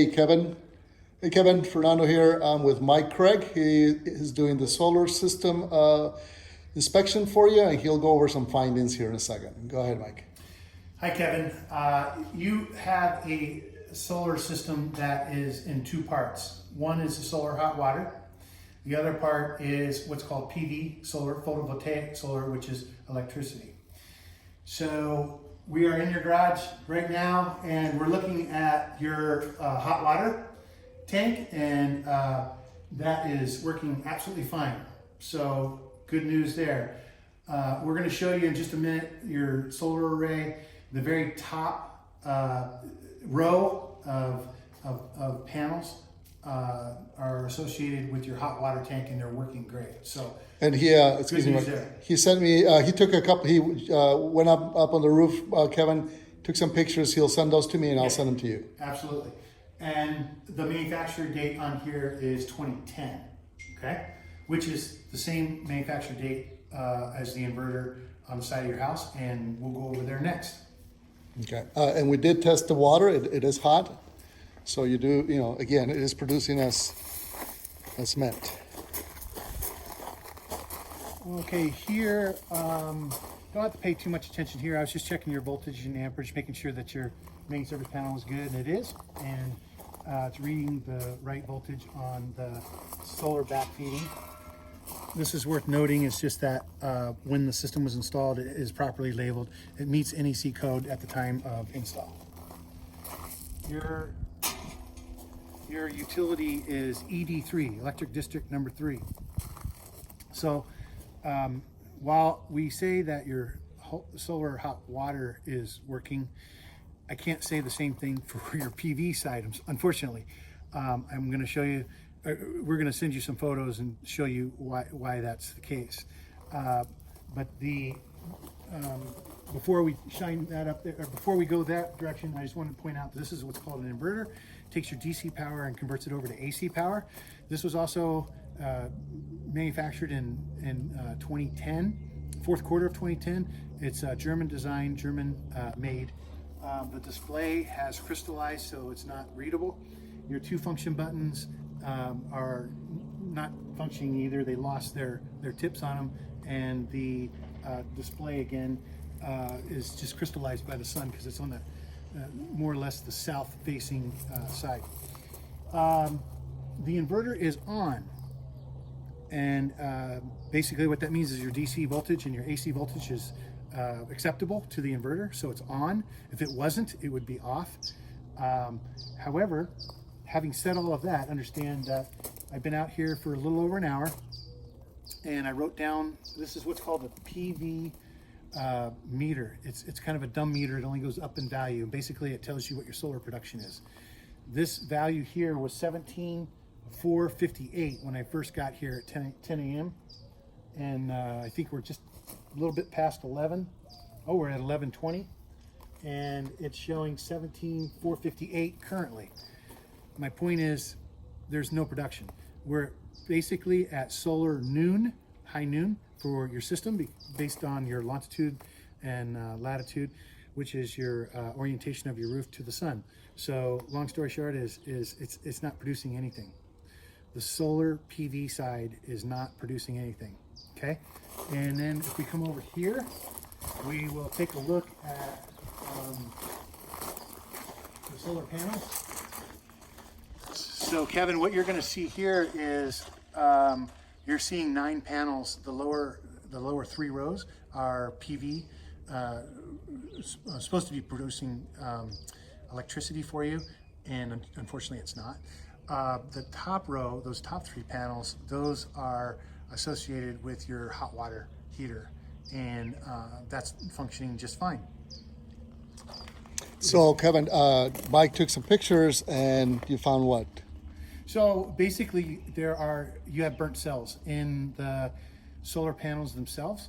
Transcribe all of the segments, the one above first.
Hey Kevin. Hey Kevin, Fernando here. I'm with Mike Craig. He is doing the solar system inspection for you, and he'll go over some findings here in a second. Go ahead, Mike. Hi, Kevin. You have a solar system that is in two parts. One is the solar hot water. The other part is what's called PV, solar photovoltaic solar, which is electricity. So we are in your garage right now, and we're looking at your hot water tank, and that is working absolutely fine. So good news there. We're going to show you in just a minute your solar array. The very top row of panels are associated with your hot water tank, and they're working great. So, And he, excuse me, he sent me. He took a couple. He went up on the roof. Kevin took some pictures. He'll send those to me, and I'll send them to you. Absolutely. And the manufacturer date on here is 2010. Okay, which is the same manufacturer date as the inverter on the side of your house, and we'll go over there next. Okay. And we did test the water. It is hot. So you do, again, it is producing as meant. Okay, here, don't have to pay too much attention here. I was just checking your voltage and amperage, making sure that your main service panel is good, and it is. And it's reading the right voltage on the solar back feeding. This is worth noting. It's just that when the system was installed, it is properly labeled. It meets NEC code at the time of install. Your utility is ED3, Electric District number 3. So while we say that your solar hot water is working, I can't say the same thing for your PV side, unfortunately. I'm going to show you, we're going to send you some photos and show you why that's the case. But before we shine that up there, or before we go that direction, I just want to point out that this is what's called an inverter. It takes your DC power and converts it over to AC power. This was also manufactured in 2010, fourth quarter of 2010. It's German design, German made. The display has crystallized, so it's not readable. Your two function buttons are not functioning either. They lost their tips on them, and the display again is just crystallized by the sun because it's on the more or less the south facing side. The inverter is on, and basically what that means is your DC voltage and your AC voltage is acceptable to the inverter, so it's on. If it wasn't, it would be off. However, having said all of that, understand that I've been out here for a little over an hour, and I wrote down, this is what's called a PV meter. It's kind of a dumb meter. It only goes up in value. Basically, it tells you what your solar production is. This value here was 17,458 when I first got here at 10 a.m. And I think we're just a little bit past 11. Oh, we're at 11:20, and it's showing 17,458 currently. My point is, there's no production. We're basically at solar noon, high noon for your system based on your longitude and latitude, which is your orientation of your roof to the sun. So long story short is it's not producing anything. The solar PV side is not producing anything. Okay, and then if we come over here, we will take a look at the solar panels. So Kevin, what you're going to see here is you're seeing 9 panels. The lower 3 rows are PV, supposed to be producing electricity for you, and unfortunately it's not. The top row, those top 3 panels, those are associated with your hot water heater, and that's functioning just fine. So Kevin, Mike took some pictures, and you found what? So basically, you have burnt cells in the solar panels themselves,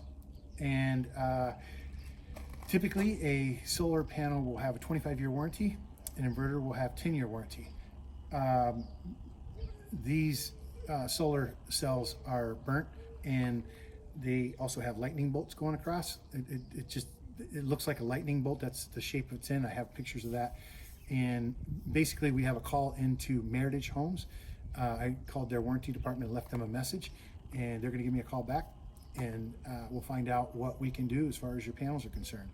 and typically a solar panel will have a 25-year warranty. An inverter will have 10-year warranty. These solar cells are burnt, and they also have lightning bolts going across. It looks like a lightning bolt. That's the shape it's in. I have pictures of that. And basically, we have a call into Meritage Homes. I called their warranty department and left them a message, and they're going to give me a call back, and we'll find out what we can do as far as your panels are concerned.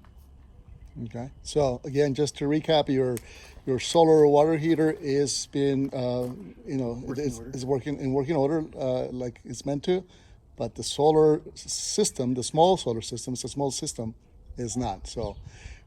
Okay. So again, just to recap, your solar water heater is been is working in working order like it's meant to, but the solar system, the small solar system, it's a small system, is not. So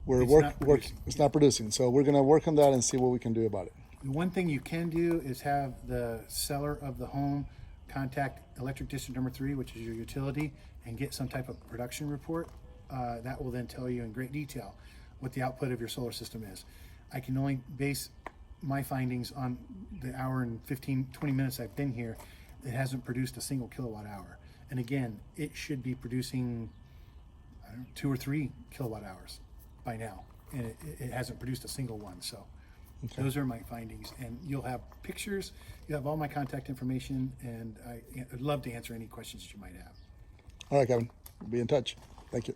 it's not producing. So we're gonna work on that and see what we can do about it. The one thing you can do is have the seller of the home contact Electric District Number 3, which is your utility, and get some type of production report. That will then tell you in great detail what the output of your solar system is. I can only base my findings on the hour and 20 minutes I've been here. It hasn't produced a single kilowatt hour. And again, it should be producing 2 or 3 kilowatt hours by now. And it hasn't produced a single one. So those are my findings. And you'll have pictures, you have all my contact information, and I'd love to answer any questions that you might have. All right, Kevin. We'll be in touch. Thank you.